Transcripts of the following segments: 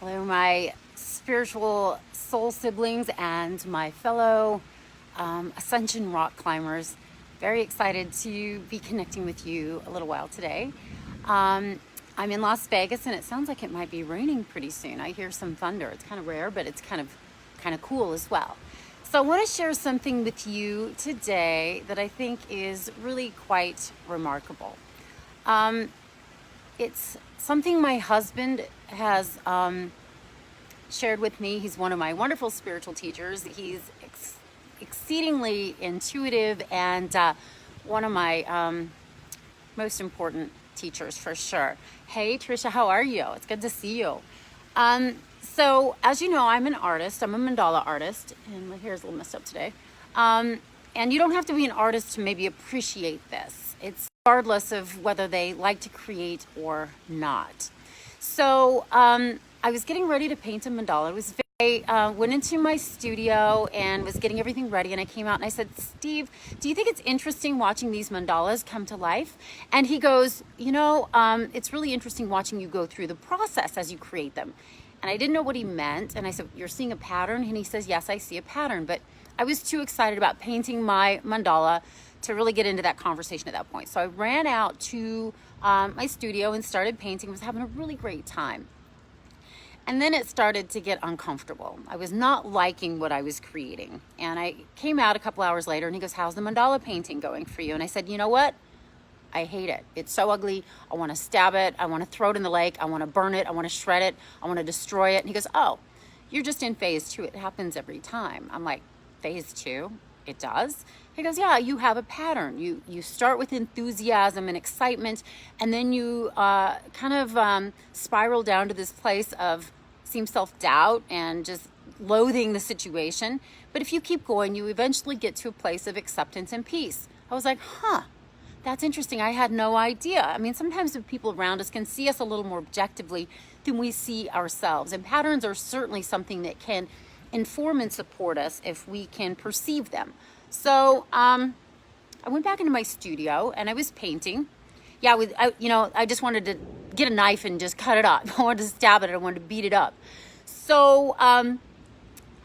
Hello, my spiritual soul siblings and my fellow Ascension rock climbers. Very excited to be connecting with you a little while today. I'm in Las Vegas and it sounds like it might be raining pretty soon. I hear some thunder. It's kind of rare, but it's kind of cool as well. So I want to share something with you today that I think is really quite remarkable. It's something my husband has shared with me. He's one of my wonderful spiritual teachers. He's exceedingly intuitive and one of my most important teachers for sure. Hey Trisha, how are you? It's good to see you. So as you know, I'm an artist. I'm a mandala artist, and my hair is a little messed up today. And you don't have to be an artist to maybe appreciate this. It's regardless of whether they like to create or not. So I was getting ready to paint a mandala. I went into my studio and was getting everything ready, and I came out and I said, Steve, do you think it's interesting watching these mandalas come to life? And he goes, it's really interesting watching you go through the process as you create them. And I didn't know what he meant, and I said, you're seeing a pattern? And he says, yes, I see a pattern. But I was too excited about painting my mandala to really get into that conversation at that point. So I ran out to my studio and started painting. I was having a really great time. And then it started to get uncomfortable. I was not liking what I was creating. And I came out a couple hours later and he goes, how's the mandala painting going for you? And I said, you know what? I hate it. It's so ugly. I want to stab it. I want to throw it in the lake. I want to burn it. I want to shred it. I want to destroy it. And he goes, oh, you're just in phase 2. It happens every time. I'm like, phase 2? It does? He goes, yeah, you have a pattern. You start with enthusiasm and excitement, and then you spiral down to this place of seems self-doubt and just loathing the situation. But if you keep going, you eventually get to a place of acceptance and peace. I was like, that's interesting. I had no idea. I mean, sometimes the people around us can see us a little more objectively than we see ourselves. And patterns are certainly something that can inform and support us if we can perceive them. So I went back into my studio and I was painting. Yeah, I just wanted to get a knife and just cut it up. I wanted to stab it. I wanted to beat it up. So I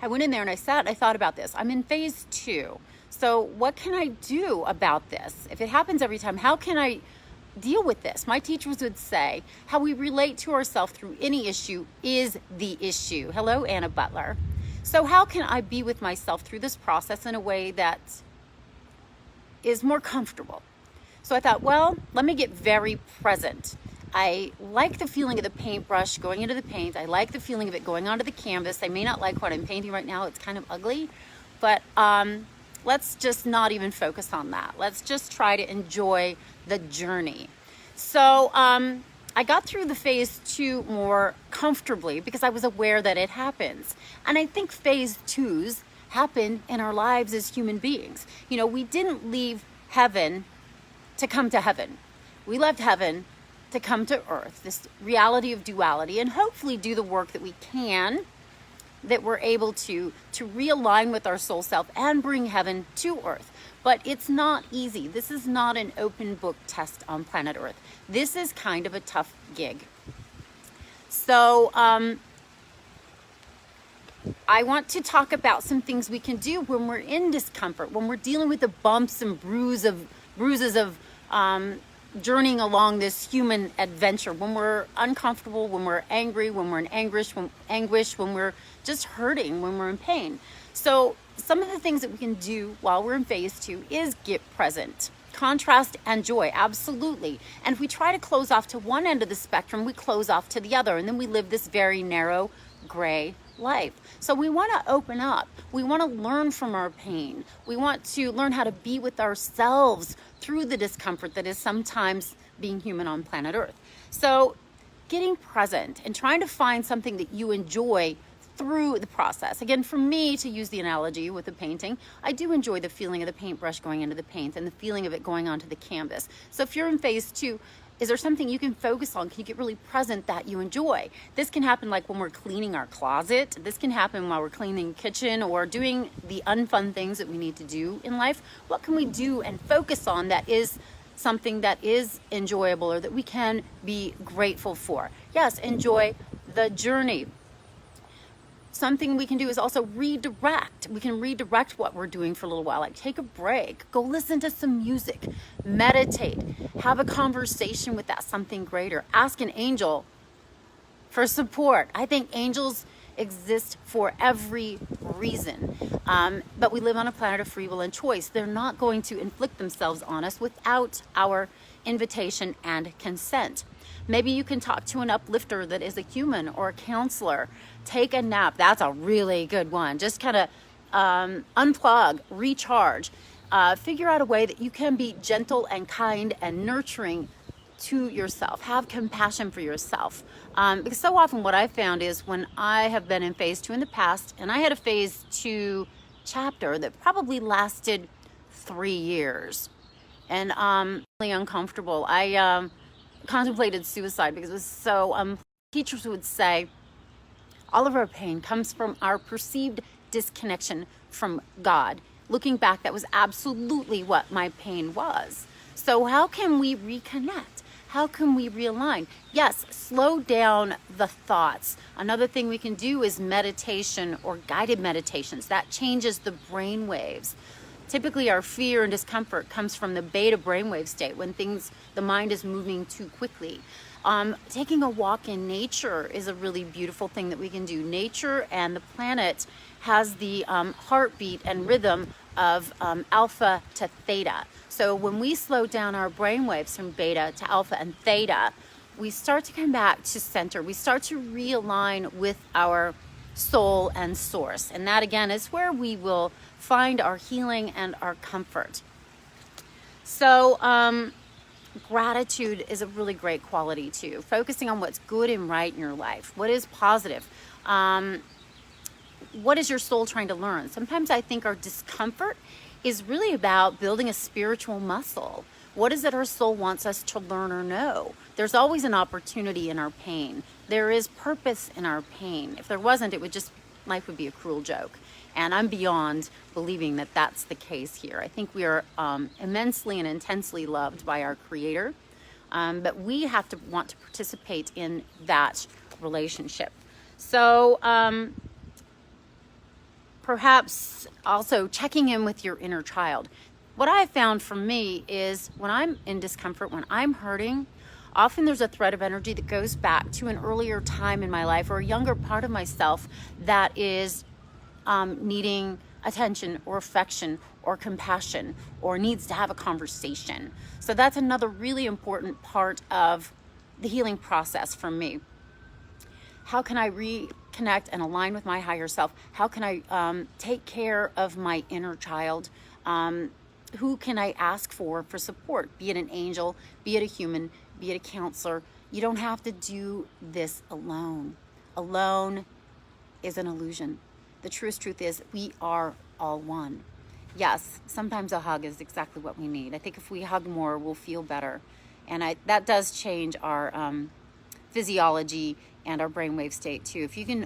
went in there and I thought about this. I'm in phase 2. So what can I do about this? If it happens every time, how can I deal with this? My teachers would say, how we relate to ourselves through any issue is the issue. Hello, Anna Butler. So how can I be with myself through this process in a way that is more comfortable? So I thought, well, let me get very present. I like the feeling of the paintbrush going into the paint. I like the feeling of it going onto the canvas. I may not like what I'm painting right now. It's kind of ugly, but let's just not even focus on that. Let's just try to enjoy the journey. So I got through the phase 2 more comfortably because I was aware that it happens. And I think phase 2s happen in our lives as human beings. We didn't leave heaven to come to heaven. We left heaven to come to earth, this reality of duality, and hopefully do the work that we can, that we're able to realign with our soul self and bring heaven to earth. But it's not easy. This is not an open book test on planet Earth. This is kind of a tough gig. So I want to talk about some things we can do when we're in discomfort, when we're dealing with the bumps and bruises of journeying along this human adventure, when we're uncomfortable, when we're angry, when we're in anguish, when we're just hurting, when we're in pain. So some of the things that we can do while we're in phase 2 is get present. Contrast and joy, absolutely. And if we try to close off to one end of the spectrum, we close off to the other, and then we live this very narrow, gray life. So we want to open up. We want to learn from our pain. We want to learn how to be with ourselves through the discomfort that is sometimes being human on planet Earth. So getting present and trying to find something that you enjoy through the process. Again, for me, to use the analogy with the painting, I do enjoy the feeling of the paintbrush going into the paint and the feeling of it going onto the canvas. So if you're in phase 2, is there something you can focus on? Can you get really present that you enjoy? This can happen like when we're cleaning our closet. This can happen while we're cleaning the kitchen or doing the unfun things that we need to do in life. What can we do and focus on that is something that is enjoyable or that we can be grateful for? Yes, enjoy the journey. Something we can do is also redirect. We can redirect what we're doing for a little while, like take a break, go listen to some music, meditate, have a conversation with that something greater, ask an angel for support. I think angels exist for every reason. But we live on a planet of free will and choice. They're not going to inflict themselves on us without our invitation and consent. Maybe you can talk to an uplifter that is a human or a counselor. Take a nap. That's a really good one. Just kind of unplug, recharge. Figure out a way that you can be gentle and kind and nurturing to yourself. Have compassion for yourself. Because so often what I've found is when I have been in phase 2 in the past, and I had a phase 2 chapter that probably lasted 3 years, and really uncomfortable. I contemplated suicide because it was so, teachers would say, all of our pain comes from our perceived disconnection from God. Looking back, that was absolutely what my pain was. So how can we reconnect? How can we realign? Yes, slow down the thoughts. Another thing we can do is meditation or guided meditations. That changes the brain waves. Typically, our fear and discomfort comes from the beta brainwave state when the mind is moving too quickly. Taking a walk in nature is a really beautiful thing that we can do. Nature and the planet has the heartbeat and rhythm of alpha to theta. So when we slow down our brain waves from beta to alpha and theta, we start to come back to center. We start to realign with our soul and source. And that again is where we will find our healing and our comfort. So gratitude is a really great quality too. Focusing on what's good and right in your life. What is positive? What is your soul trying to learn? Sometimes I think our discomfort is really about building a spiritual muscle. What is it our soul wants us to learn or know? There's always an opportunity in our pain. There is purpose in our pain. If there wasn't, life would be a cruel joke. And I'm beyond believing that that's the case here. I think we are immensely and intensely loved by our Creator, but we have to want to participate in that relationship. So perhaps also checking in with your inner child. What I found for me is when I'm in discomfort, when I'm hurting, often there's a thread of energy that goes back to an earlier time in my life or a younger part of myself that is needing attention or affection or compassion or needs to have a conversation. So that's another really important part of the healing process for me. How can I reconnect and align with my higher self? How can I take care of my inner child? Who can I ask for support? Be it an angel, be it a human, be it a counselor. You don't have to do this alone. Alone is an illusion. The truest truth is we are all one. Yes, sometimes a hug is exactly what we need. I think if we hug more, we'll feel better. And that does change our physiology and our brainwave state too. If you can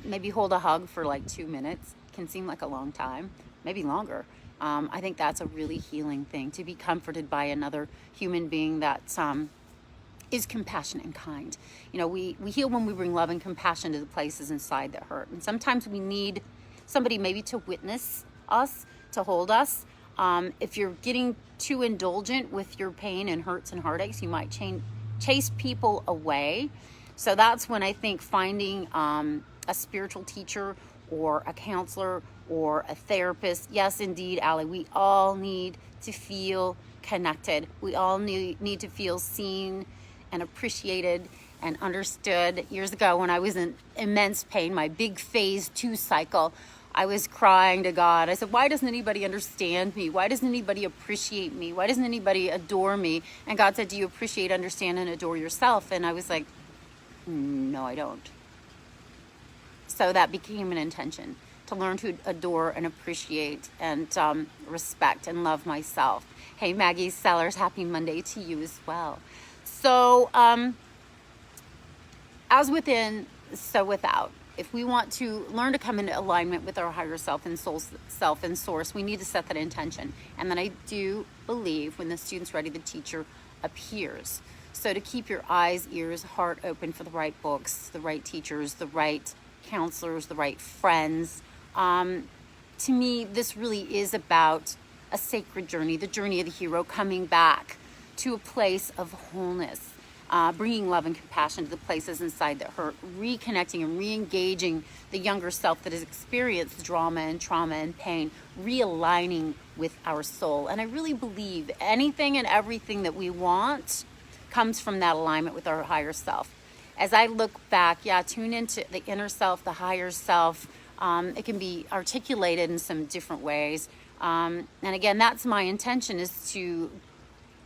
maybe hold a hug for like 2 minutes, it can seem like a long time, maybe longer. I think that's a really healing thing, to be comforted by another human being that is compassionate and kind. You know, we heal when we bring love and compassion to the places inside that hurt. And sometimes we need somebody maybe to witness us, to hold us. If you're getting too indulgent with your pain and hurts and heartaches, you might chase people away. So that's when I think finding a spiritual teacher or a counselor or a therapist. Yes, indeed, Allie, we all need to feel connected. We all need to feel seen and appreciated and understood. Years ago when I was in immense pain, my big phase 2 cycle, I was crying to God. I said, why doesn't anybody understand me? Why doesn't anybody appreciate me? Why doesn't anybody adore me? And God said, do you appreciate, understand, and adore yourself? And I was like, no, I don't. So that became an intention, to learn to adore and appreciate and respect and love myself. Hey, Maggie Sellers, happy Monday to you as well. So as within, so without. If we want to learn to come into alignment with our higher self and soul self and source, we need to set that intention. And then I do believe when the student's ready, the teacher appears. So to keep your eyes, ears, heart open for the right books, the right teachers, the right counselors, the right friends. To me, this really is about a sacred journey, the journey of the hero coming back to a place of wholeness, bringing love and compassion to the places inside that hurt, reconnecting and re-engaging the younger self that has experienced drama and trauma and pain, realigning with our soul. And I really believe anything and everything that we want comes from that alignment with our higher self. As I look back, tune into the inner self, the higher self. It can be articulated in some different ways. And again, that's my intention, is to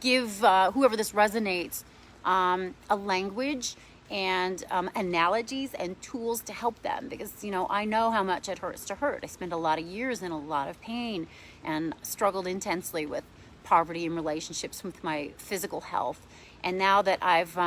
give whoever this resonates a language and analogies and tools to help them, because I know how much it hurts to hurt. I spent a lot of years in a lot of pain and struggled intensely with poverty and relationships with my physical health. And now that I've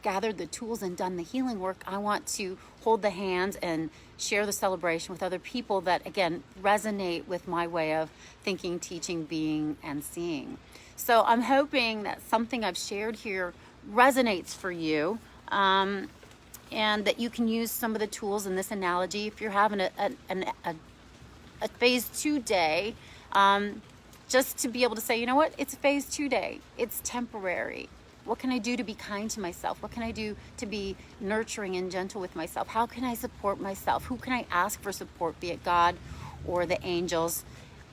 gathered the tools and done the healing work, I want to hold the hands and share the celebration with other people that, again, resonate with my way of thinking, teaching, being, and seeing. So I'm hoping that something I've shared here resonates for you, and that you can use some of the tools in this analogy. If you're having a phase 2 day, just to be able to say, you know what, it's a phase 2 day. It's temporary. What can I do to be kind to myself? What can I do to be nurturing and gentle with myself? How can I support myself? Who can I ask for support, be it God or the angels?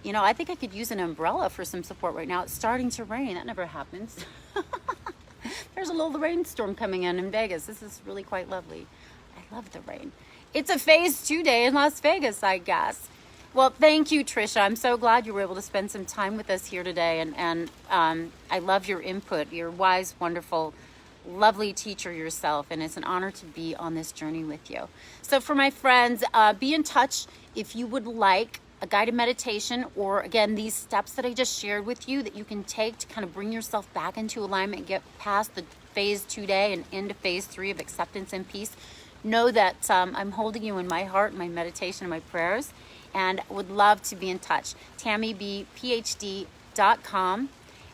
I think I could use an umbrella for some support right now. It's starting to rain. That never happens. There's a little rainstorm coming in Vegas. This is really quite lovely. I love the rain. It's a phase 2 day in Las Vegas, I guess. Well, thank you, Trisha. I'm so glad you were able to spend some time with us here today. And I love your input. You're wise, wonderful, lovely teacher yourself. And it's an honor to be on this journey with you. So for my friends, be in touch if you would like a guided meditation, or again, these steps that I just shared with you that you can take to kind of bring yourself back into alignment and get past the phase 2 day and into phase 3 of acceptance and peace. Know that I'm holding you in my heart, my meditation, and my prayers, and would love to be in touch. TammyBPhD.com.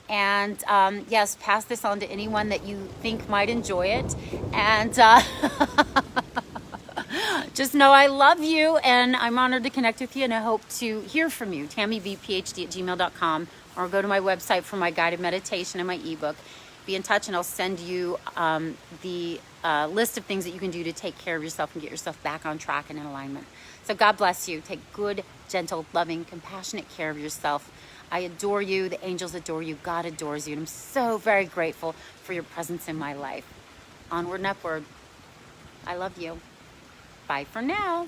And yes, pass this on to anyone that you think might enjoy it. And just know I love you, and I'm honored to connect with you, and I hope to hear from you. TammyBPhD@gmail.com, or go to my website for my guided meditation and my ebook. Be in touch, and I'll send you the list of things that you can do to take care of yourself and get yourself back on track and in alignment. So God bless you. Take good, gentle, loving, compassionate care of yourself. I adore you. The angels adore you. God adores you. And I'm so very grateful for your presence in my life. Onward and upward. I love you. Bye for now.